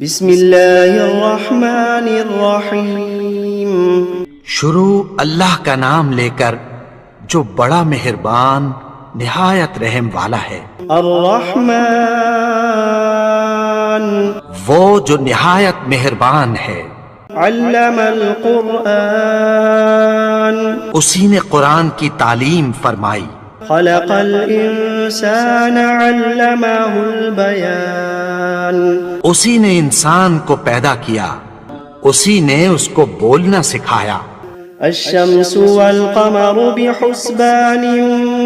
بسم اللہ الرحمن الرحیم۔ شروع اللہ کا نام لے کر جو بڑا مہربان نہایت رحم والا ہے۔ الرحمن وہ جو نہایت مہربان ہے۔ علم القرآن اسی نے قرآن کی تعلیم فرمائی۔ خلق الانسان علمہ البیان اسی نے انسان کو پیدا کیا، اسی نے اس کو بولنا سکھایا۔ الشمس والقمر بحسبان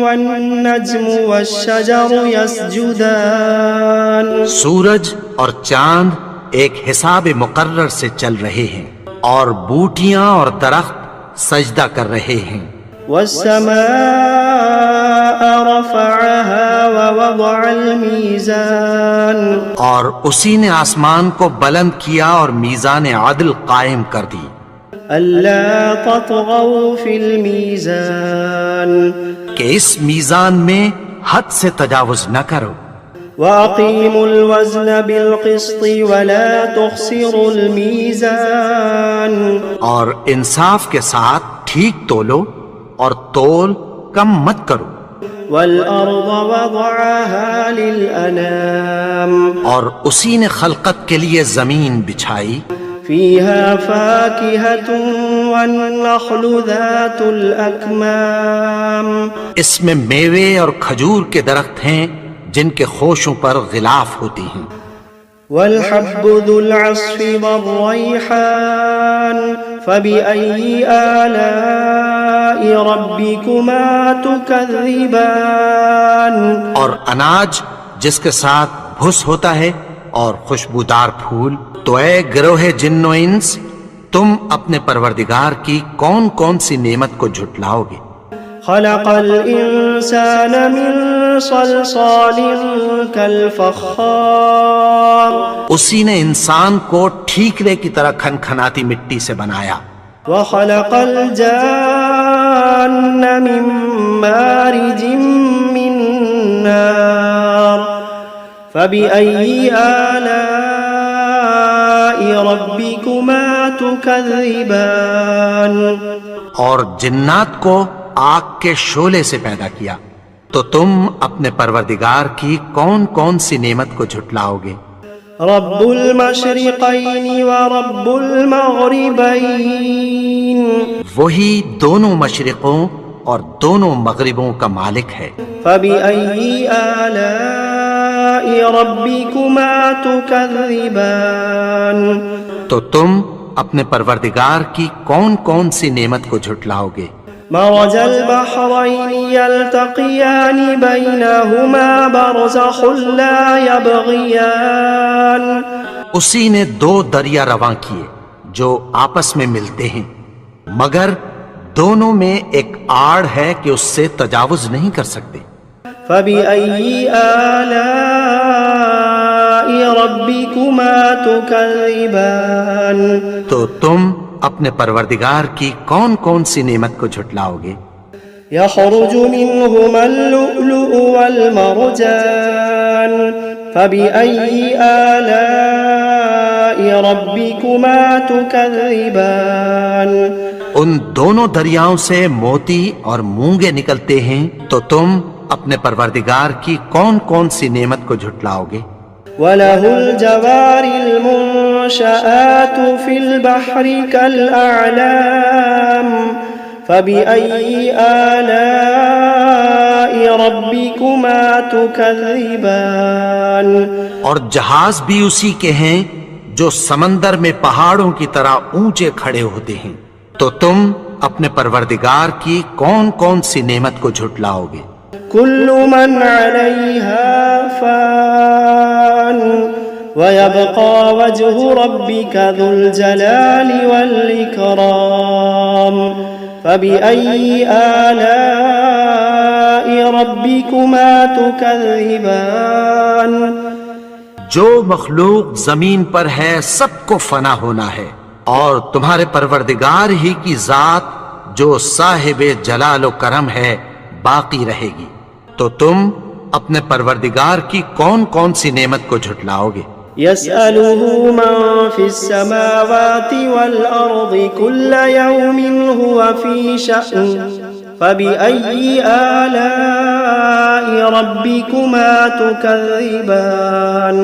والنجم والشجر يسجدان سورج اور چاند ایک حساب مقرر سے چل رہے ہیں، اور بوٹیاں اور درخت سجدہ کر رہے ہیں۔ والسماء رفعها ووضع الميزان اور اسی نے آسمان کو بلند کیا اور میزان عدل قائم کر دی۔ ألا تطغوا في الميزان کہ اس میزان میں حد سے تجاوز نہ کرو۔ وأقيموا الوزن بالقسط ولا تخسروا الميزان اور انصاف کے ساتھ ٹھیک تولو اور تول کم مت کرو۔ والأرض وضعها للأنام اور اسی نے خلقت کے لیے زمین بچھائی، فيها فاكهة والنخل ذات الأكمام اس میں میوے اور کھجور کے درخت ہیں جن کے خوشوں پر غلاف ہوتی ہیں۔ والحب ذو العصف والريحان فبأي آلاء ربكما تكذبان اور اناج جس کے ساتھ بھس ہوتا ہے اور خوشبودار پھول، تو اے گروہ جن و انس، تم اپنے پروردگار کی کون کون سی نعمت کو جھٹلاؤ گے؟ خلق الإنسان من صلصال كالفخار اسی نے انسان کو ٹھیکرے کی طرح کھنکھناتی مٹی سے بنایا۔ وخلق الجان من مارج من نار فبأي آلاء ربكما تكذبان اور جنات کو آگ کے شعلے سے پیدا کیا، تو تم اپنے پروردگار کی کون کون سی نعمت کو جھٹلاؤ گے؟ رب المشرقین ورب المغربین وہی دونوں مشرقوں اور دونوں مغربوں کا مالک ہے۔ فبأي آلاء ربكما تكذبان تو تم اپنے پروردگار کی کون کون سی نعمت کو جھٹلاؤ گے؟ مرج البحرين يلتقيان بينهما برزخ لا يبغيان اسی نے دو دریا رواں کیے جو آپس میں ملتے ہیں، مگر دونوں میں ایک آڑ ہے کہ اس سے تجاوز نہیں کر سکتے۔ فبأي آلاء ربكما تكذبان تو تم اپنے پروردگار کی کون کون سی نعمت کو جھٹلاؤ گے؟ يخرج منهما اللؤلؤ والمرجان فبأي آلاء ربكما تكذبان ان دونوں دریاؤں سے موتی اور مونگے نکلتے ہیں، تو تم اپنے پروردگار کی کون کون سی نعمت کو جھٹلاؤ گے؟ وَلَهُ الْجَوَارِ الْمُنشَآتُ فِي الْبَحْرِ كَالْأَعْلَامِ فَبِأَيِّ آلَاءِ رَبِّكُمَا تُكَذِّبَانِ اور جہاز بھی اسی کے ہیں جو سمندر میں پہاڑوں کی طرح اونچے کھڑے ہوتے ہیں، تو تم اپنے پروردگار کی کون کون سی نعمت کو جھٹلاؤ گے؟ كل من عليها فان ويبقى وجه ربك ذو الجلال والإكرام فبأي آلاء ربكما تكذبان جو مخلوق زمین پر ہے سب کو فنا ہونا ہے، اور تمہارے پروردگار ہی کی ذات جو صاحب جلال و کرم ہے باقی رہے گی، تو تم اپنے پروردگار کی کون کون سی نعمت کو جھٹلاؤ گے؟ يسأله من في السماوات والأرض كل يوم هو في شأن فبأي آلاء ربكما تكذبان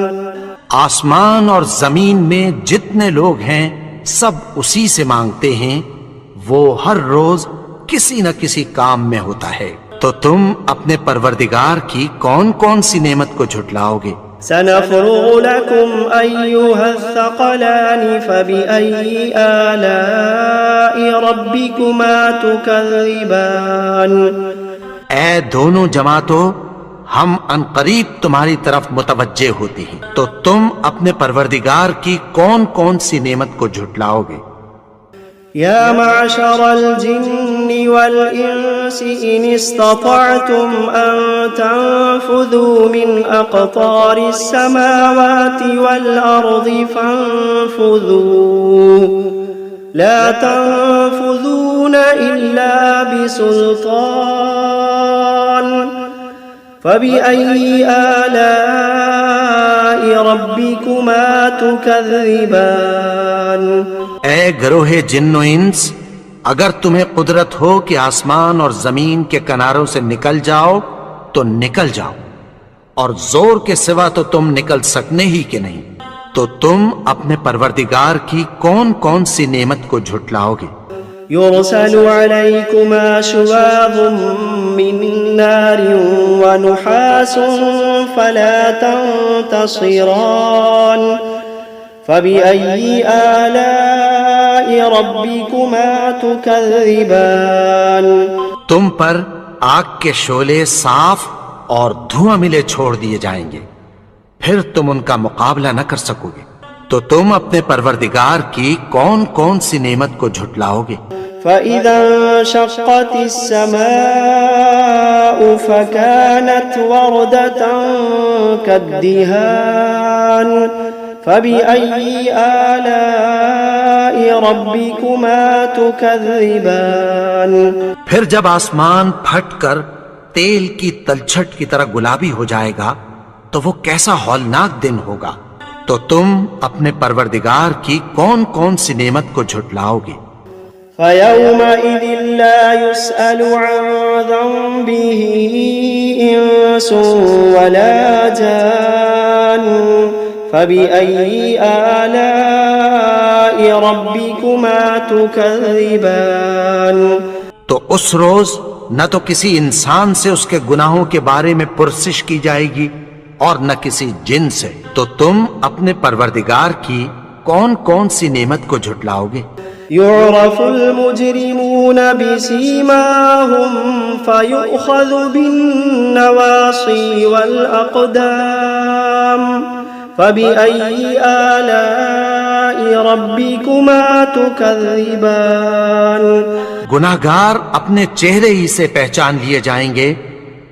آسمان اور زمین میں جتنے لوگ ہیں سب اسی سے مانگتے ہیں، وہ ہر روز کسی نہ کسی کام میں ہوتا ہے، تو تم اپنے پروردگار کی کون کون سی نعمت کو جھٹلاؤ گے؟ سنفرغ لكم أيها الثقلان فبأي آلاء ربكما تكذبان اے دونوں جماعتوں، ہم عنقریب تمہاری طرف متوجہ ہوتے ہیں، تو تم اپنے پروردگار کی کون کون سی نعمت کو جھٹلاؤ گے؟ يا معشر الجن والإنس إن استطعتم أن تنفذوا من أقطار السماوات والأرض فانفذوا لا تنفذون إلا بسلطان فبأي آلاء ربكما تكذبان اے گروہ جن و انس، اگر تمہیں قدرت ہو کہ آسمان اور زمین کے کناروں سے نکل جاؤ تو نکل جاؤ، اور زور کے سوا تو تم نکل سکنے ہی کہ نہیں، تو تم اپنے پروردگار کی کون کون سی نعمت کو جھٹلاؤ گے؟ يرسل عليكما شواظ من نار ونحاس فلا تنتصران فبأي آلاء ربكما تكذبان تم پر آگ کے شعلے صاف اور دھواں ملے چھوڑ دیے جائیں گے، پھر تم ان کا مقابلہ نہ کر سکو گے، تو تم اپنے پروردگار کی کون کون سی نعمت کو جھٹلاؤ گے؟ فإذا انشقت السماء فكانت وردة كالدهان فبأي آلاء ربكما تكذبان پھر جب آسمان پھٹ کر تیل کی تلچھٹ کی طرح گلابی ہو جائے گا تو وہ کیسا ہولناک دن ہوگا، تو تم اپنے پروردگار کی کون کون سی نعمت کو جھٹلاؤ گے؟ فيومئذ لا يسأل عن ذنبه إنس ولا جان فبأي آلاء ربكما تكذبان تو اس روز نہ تو کسی انسان سے اس کے گناہوں کے بارے میں پرسش کی جائے گی اور نہ کسی جن سے، تو تم اپنے پروردگار کی کون کون سی نعمت کو جھٹلاؤ گے؟ يعرف المجرمون بسيماهم فيؤخذ بالنواصي والأقدام فبأي آلاء ربكما تكذبان گناہگار اپنے چہرے ہی سے پہچان لیے جائیں گے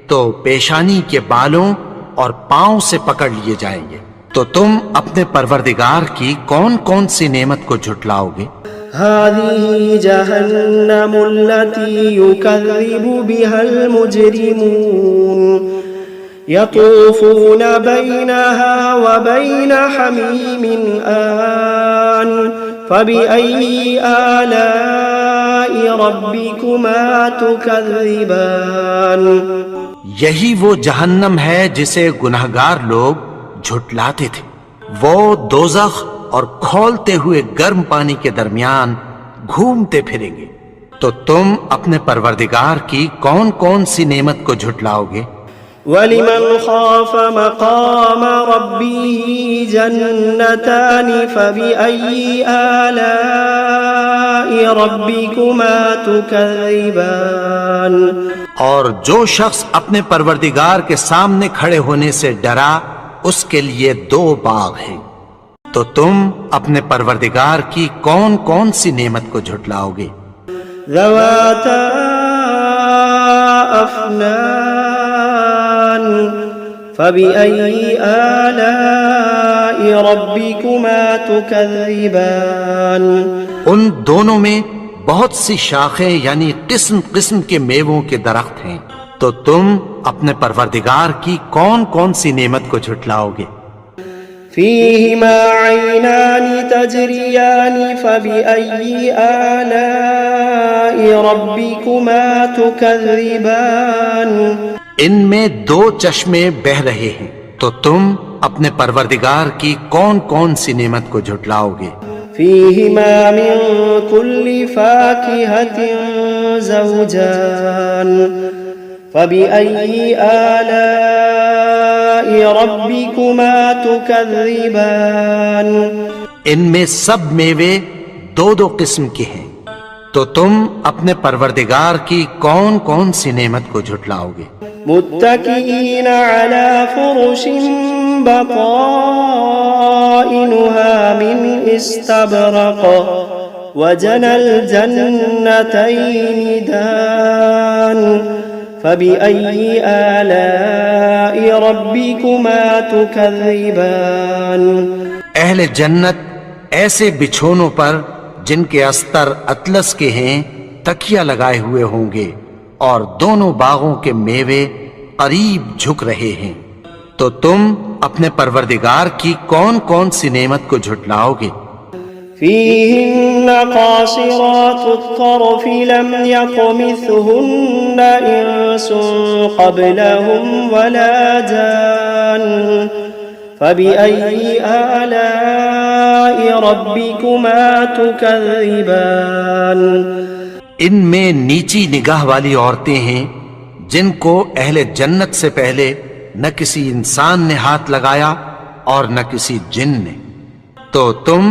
تو پیشانی کے بالوں اور پاؤں سے پکڑ لیے جائیں گے، تو تم اپنے پروردگار کی کون کون سی نعمت کو جھٹلاؤ گے؟ هذه جهنم التي يكذب بها المجرمون يطوفون بينها وبين حميم آن فبأي آلاء ربكما تكذبان یہی وہ جہنم ہے جسے گناہگار لوگ جھٹلاتے تھے، وہ دوزخ اور کھولتے ہوئے گرم پانی کے درمیان گھومتے پھریں گے، تو تم اپنے پروردگار کی کون کون سی نعمت کو جھٹلاؤ گے؟ وَلِمَنْ خَافَ مَقَامَ رَبِّهِ جَنَّتَانِ فَبِأَيِّ آلَاءِ رَبِّكُمَا تُكَذِّبَانِ اور جو شخص اپنے پروردگار کے سامنے کھڑے ہونے سے ڈرا، اس کے لیے دو باغ ہیں، تو تم اپنے پروردگار کی کون کون سی نعمت کو جھٹلاؤ گے؟ ذواتا افنان فبأي آلاء ربكما تكذبان ان دونوں میں بہت سی شاخیں یعنی قسم قسم کے میووں کے درخت ہیں، تو تم اپنے پروردگار کی کون کون سی نعمت کو جھٹلاؤ گے؟ فيهما عينان تجريان فبأي آلاء ربكما تكذبان ان میں دو چشمے بہ رہے ہیں، تو تم اپنے پروردگار کی کون کون سی نعمت کو جھٹلاؤ گے؟ فيهما من كل فاكهة زوجان فبأي آلاء ربكما تكذبان ان میں سب میوے دو دو قسم کے ہیں، تو تم اپنے پروردگار کی کون کون سی نعمت کو جھٹلاؤ گے؟ متكئين على فرش بطائنها من استبرق وجنى الجنتين دان فبأي آلاء ربكما تكذبان اہل جنت ایسے بچھونوں پر جن کے استر اطلس کے ہیں تکیہ لگائے ہوئے ہوں گے، اور دونوں باغوں کے میوے قریب جھک رہے ہیں، تو تم اپنے پروردگار کی کون کون سی نعمت کو جھٹلاؤ گے؟ فيهن قاصرات الطرف لم يطمثهن إنس قبلهم ولا جان فبأي آلاء ربكما تكذبان ان میں نیچی نگاہ والی عورتیں ہیں جن کو اہل جنت سے پہلے نہ کسی انسان نے ہاتھ لگایا اور نہ کسی جن نے، تو تم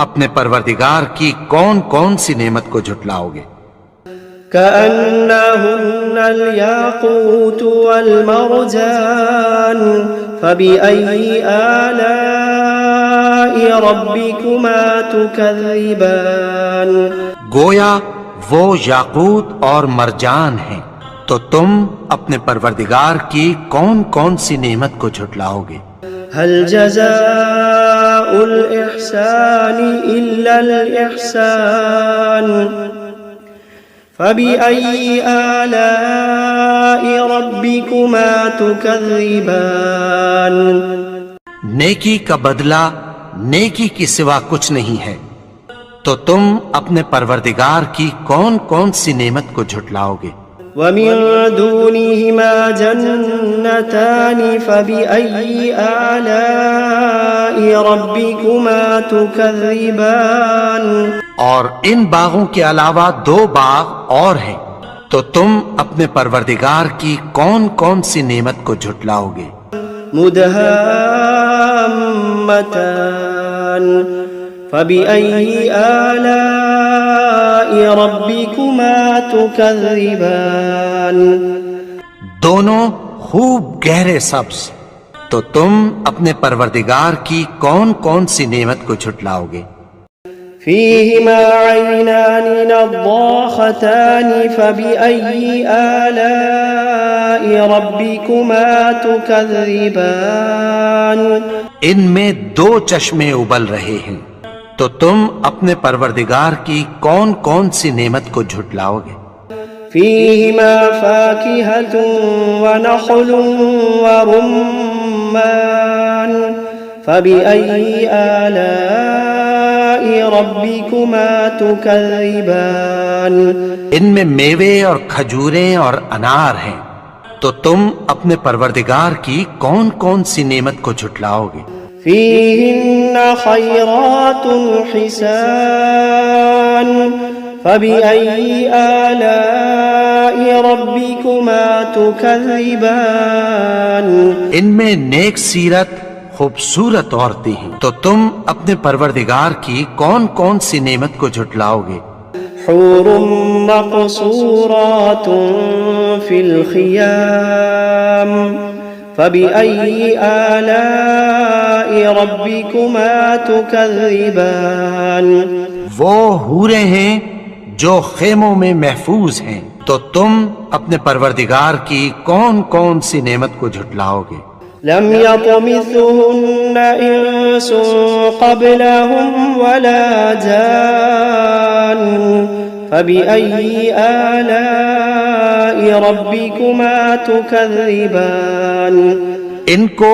اپنے پروردگار کی کون کون سی نعمت کو جھٹلاؤ گے؟ كأنهن الياقوت والمرجان فبأي آلاء ربكما تكذبان گویا وہ یاقوت اور مرجان ہیں، تو تم اپنے پروردگار کی کون کون سی نعمت کو جھٹلاؤ گے؟ هل جزاء الإحسان إلا الإحسان فبأي آلاء ربكما تكذبان نیکی کا بدلہ نیکی کی سوا کچھ نہیں ہے، تو تم اپنے پروردگار کی کون کون سی نعمت کو جھٹلاؤ گے؟ ومن دونهما جنتان فبأي آلاء ربكما تكذبان اور ان باغوں کے علاوہ دو باغ اور ہیں، تو تم اپنے پروردگار کی کون کون سی نعمت کو جھٹلاؤ گے؟ مدهامتان فبأي آلاء ربكما تكذبان دونوں خوب گہرے سبز، تو تم اپنے پروردگار کی کون کون سی نعمت کو جھٹلاؤ گے؟ فيهما عينان نضاختان فبأي آلاء ربكما تكذبان ان میں دو چشمے ابل رہے ہیں، تو تم اپنے پروردگار کی کون کون سی نعمت کو جھٹلاؤ گے؟ فيهما فاكهة ونخل ورمان فبأي آلاء ربكما تكذبان ان میں میوے اور کھجوریں اور انار ہیں، تو تم اپنے پروردگار کی کون کون سی نعمت کو جھٹلاؤ گے؟ فيهن خيرات حسان فبأي آلاء ربكما تكذبان ان میں نیک سیرت خوبصورت عورتیں ہیں، تو تم اپنے پروردگار کی کون کون سی نعمت کو جھٹلاؤ گے؟ حور مقصورات في الخيام فبأي آلاء ربكما تكذبان وہ حوریں ہیں جو خیموں میں محفوظ ہیں، تو تم اپنے پروردگار کی کون کون سی نعمت کو جھٹلاؤ گے؟ لم يطمثهن إنس قبلهم ولا جان فبأي آلاء ربكما تكذبان ان کو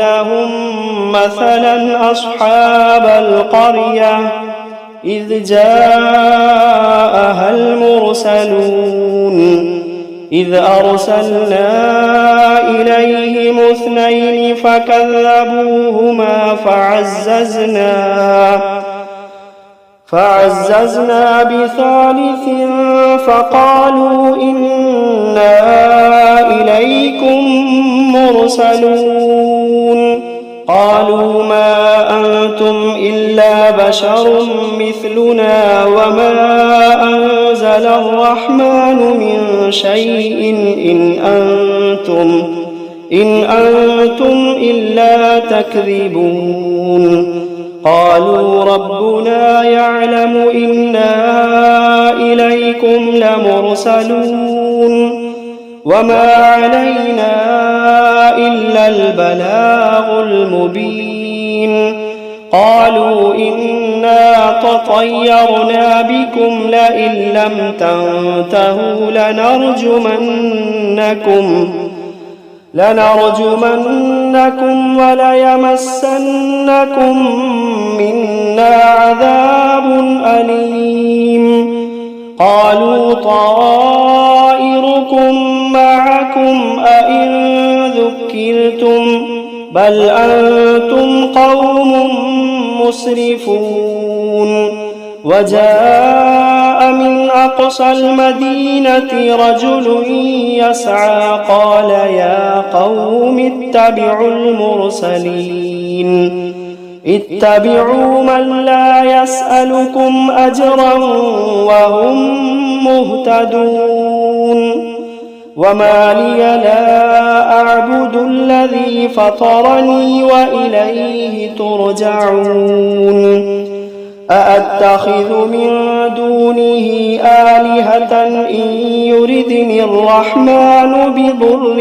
لهم مثلا أصحاب القرية إذ جاءها المرسلون إذ أرسلنا إليهم اثنين فكذبوهما فعززنا بثالث فقالوا إنا إليكم مرسلون. قالوا ما أنتم إلا بشر مثلنا وما أنزل الرحمن من شيء إن أنتم إلا تكذبون. قالوا ربنا يعلم إنا إليكم لمرسلون وما علينا إلا البلاغ المبين. قالوا إنا تطيرنا بكم لئن لم تنتهوا لنرجمنكم وليمسنكم منا عذاب أليم. قالوا طائركم معكم أئن ذكرتم بل أنتم قوم مسرفون. وجاء من أقصى المدينة رجل يسعى قال يا قوم اتبعوا المرسلين اتبعوا من لا يسألكم أجرا وهم مهتدون. وما لي لا أعبد الذي فطرني وإليه ترجعون. أأتخذ من دونه آلهة إن يردني الرحمن بضر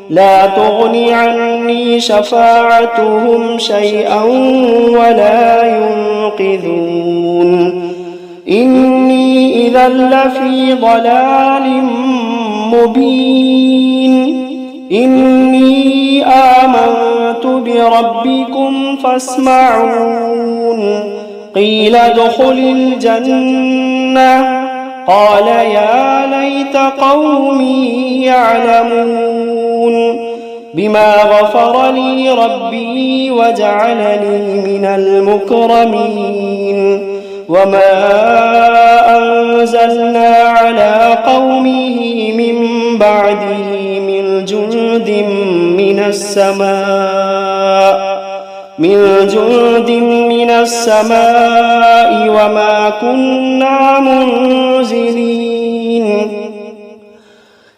لا تغن عني شفاعتهم شيئا ولا ينقذون إني إذا لفي ضلال مبين إني آمنت بربكم فاسمعون قيل ادخل الجنة قال يا ليت قومي يعلمون بما غفر لي ربي وجعلني من المكرمين وما أنزلنا على قومه من بعده من جند من السماء وما كنا منزلين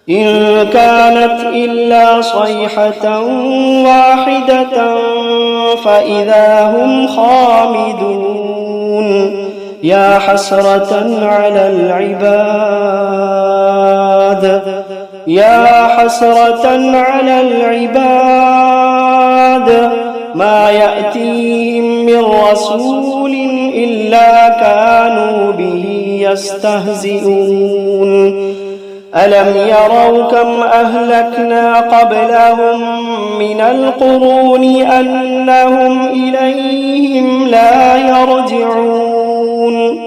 إن كانت إلا صيحة واحدة فإذا هم خامدون يا حسرة على العباد ما يأتيهم من رسول إلا كانوا به يستهزئون ألم يروا كم أهلكنا قبلهم من القرون أنهم إليهم لا يرجعون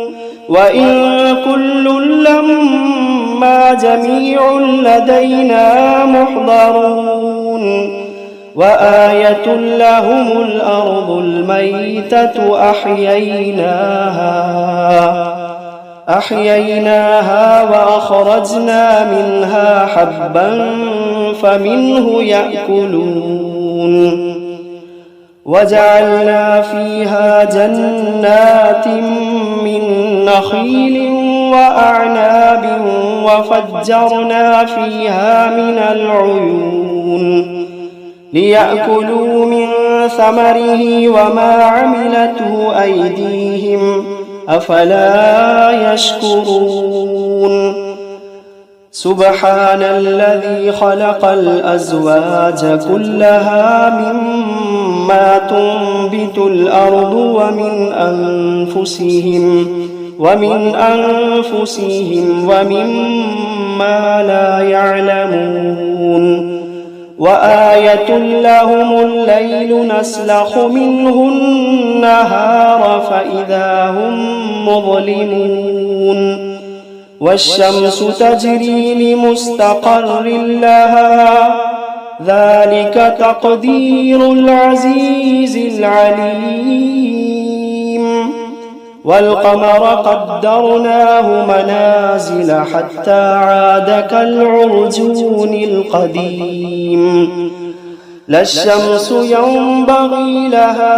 وإن كل لما جميع لدينا محضرون وآية لهم الأرض الميتة أحييناها وأخرجنا منها حبا فمنه يأكلون وجعلنا فيها جنات من نخيل وأعناب وفجرنا فيها من العيون ليأكلوا من ثمره وما عملته أيديهم أفلا يشكرون سبحان الذي خلق الأزواج كلها مما تنبت الأرض ومن أنفسهم ومما لا يعلمون وآية لهم الليل نسلخ منه النهار فإذا هم مظلمون والشمس تجري لمستقر لها ذلك تقدير العزيز العليم والقمر قدرناه منازل حتى عاد كالعرجون القديم لا الشمس ينبغي لها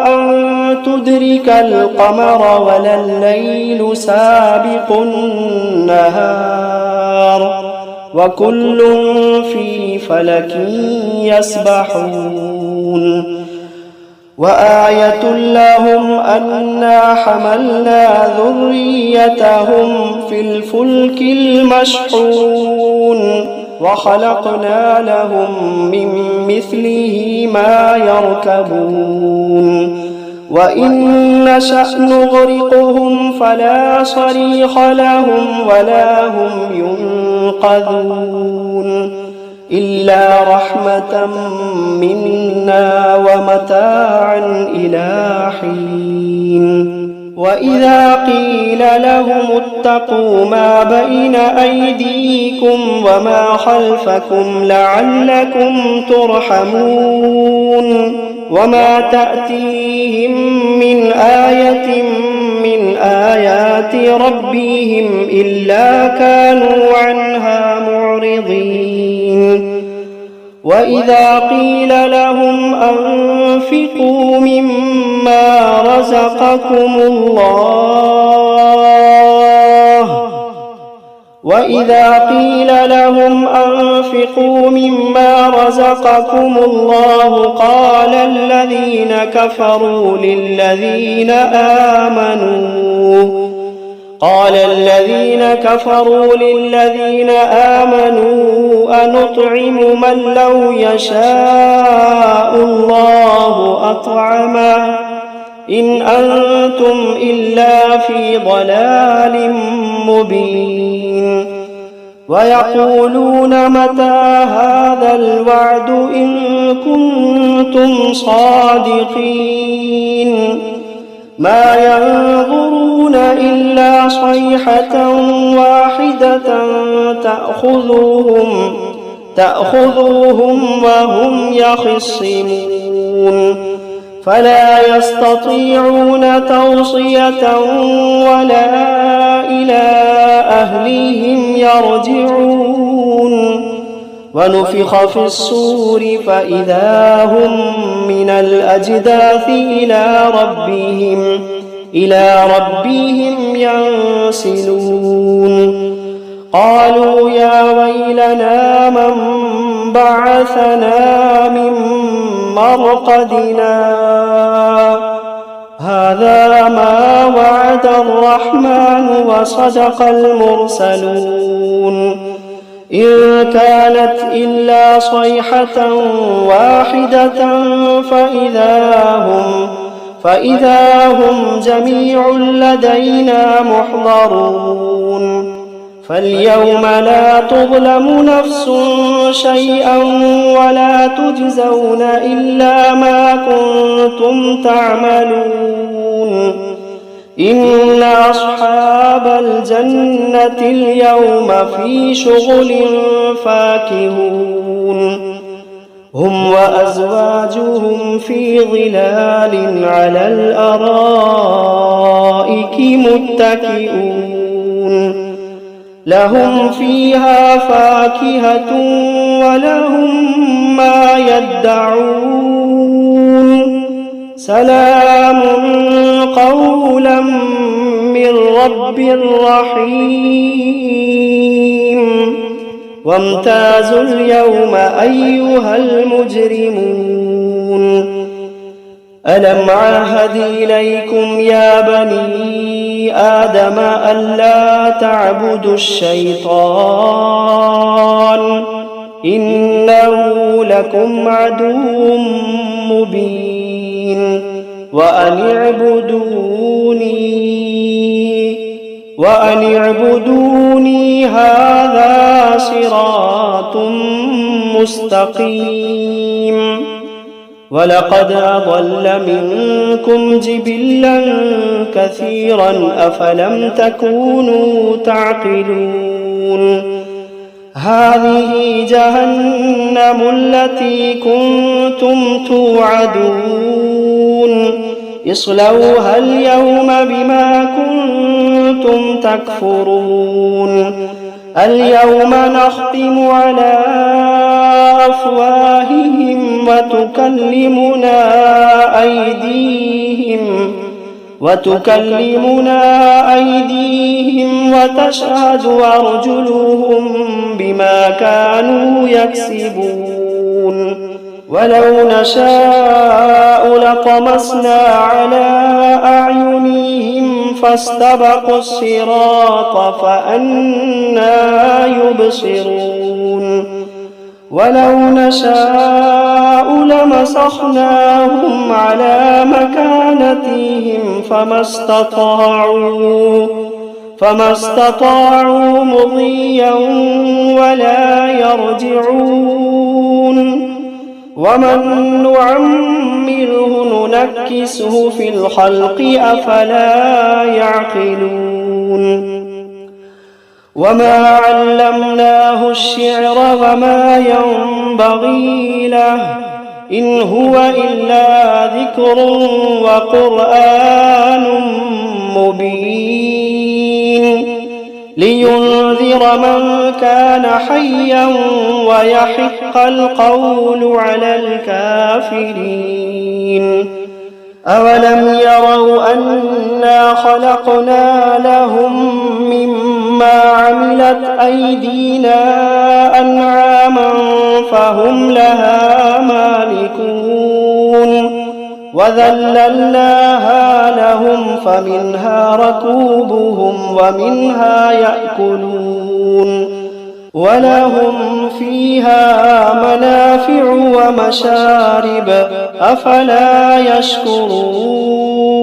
أن تدرك القمر ولا الليل سابق النهار وكل في فلك يسبحون وآية لهم أنا حملنا ذريتهم في الفلك المشحون وخلقنا لهم من مثله ما يركبون وإن نشأ نغرقهم فلا صريخ لهم ولا هم ينقذون إلا رحمة منا ومتاعا إلى حين وإذا قيل لهم اتقوا ما بين أيديكم وما خلفكم لعلكم ترحمون وما تأتيهم من آية من آيات ربهم إلا كانوا عنها معرضين وإذا قيل لهم أنفقوا مما رزقكم الله وإذا قيل لهم أنفقوا مما رزقكم الله قال الذين كفروا للذين آمنوا أنطعم من لو يشاء الله أطعمه إن أنتم إلا في ضلال مبين ويقولون متى هذا الوعد إن كنتم صادقين ما ينظرون إلا صيحة واحدة تأخذهم وهم يخصمون فلا يستطيعون توصية ولا إلى أهلهم يرجعون ونفخ في الصور فإذا هم من الأجداث إلى ربهم ينسلون قالوا يا ويلنا من بعثنا من مرقدنا هذا ما وعد الرحمن وصدق المرسلون إن كانت إلا صيحة واحدة فإذا هم جميع لدينا محضرون فاليوم لا تظلم نفس شيئا ولا تجزون إلا ما كنتم تعملون إن أصحاب الجنة اليوم في شغل فاكهون هم وأزواجهم في ظلال على الأرائك متكئون لهم فيها فاكهة ولهم ما يدعون سلام قولا من رب رحيم وامتازوا اليوم أيها المجرمون ألم عهد إليكم يا بني آدم ألا تعبدوا الشيطان إنه لكم عدو مبين وأن اعبدوني هذا صراط مستقيم ولقد أضل منكم جبلا كثيرا أفلم تكونوا تعقلون هذه جهنم التي كنتم توعدون اصلوها اليوم بما كنتم تكفرون اليوم نختم على أفواههم وتكلمنا أيديهم وتشهد أرجلهم بما كانوا يكسبون ولو نشاء لطمسنا على أعينهم فاستبقوا الصراط فأنى يبصرون ولو نشاء لمسخناهم على مكانتهم فما استطاعوا مضيا ولا يرجعون ومن نعمره ننكسه في الخلق أفلا يعقلون وما علمناه الشعر وما ينبغي له إن هو إلا ذكر وقرآن مبين لينذر من كان حيا ويحق القول على الكافرين أولم يروا أنا خلقنا لهم مما ما عملت أيدينا أنعاما فهم لها مالكون وذللناها لهم فمنها ركوبهم ومنها يأكلون ولهم فيها منافع ومشارب أفلا يشكرون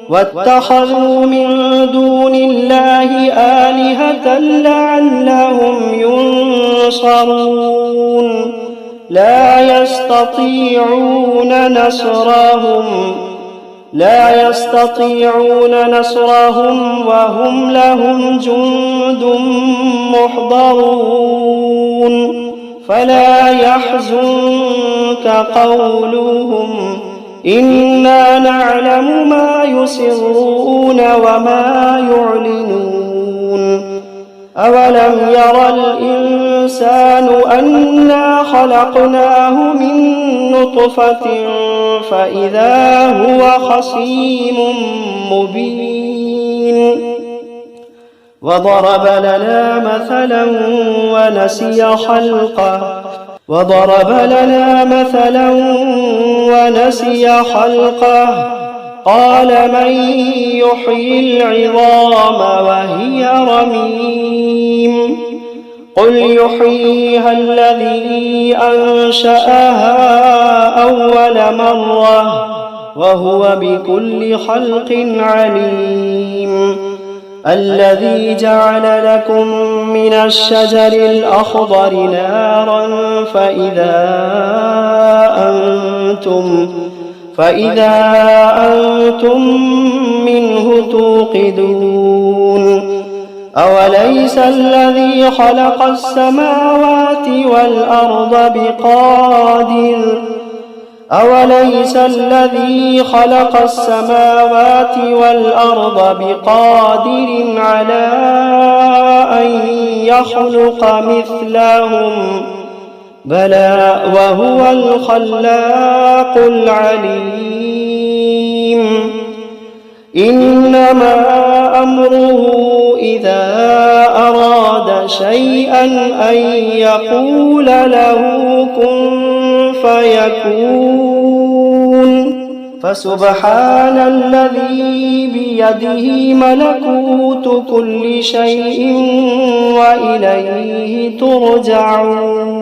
واتخذوا من دون الله آلهة لعلهم ينصرون لا يستطيعون نصرهم وهم لهم جند محضرون فلا يحزنك قولهم إنا نعلم ما يسرون وما يعلنون أولم ير الإنسان أنا خلقناه من نطفة فإذا هو خصيم مبين وضرب لنا مثلا ونسي خلقه قال من يحيي العظام وهي رميم قل يحييها الذي أنشأها أول مرة وهو بكل خلق عليم الذي جعل لكم من الشجر الأخضر نارا فإذا أنتم منه توقدون أوليس الذي خلق السماوات والأرض بقادر على أن يخلق مثلهم بلى وهو الخلاق العليم إنما أمره إذا أراد شيئا أن يقول له كن فيكون فسبحان الذي بيده ملكوت كل شيء وإليه ترجعون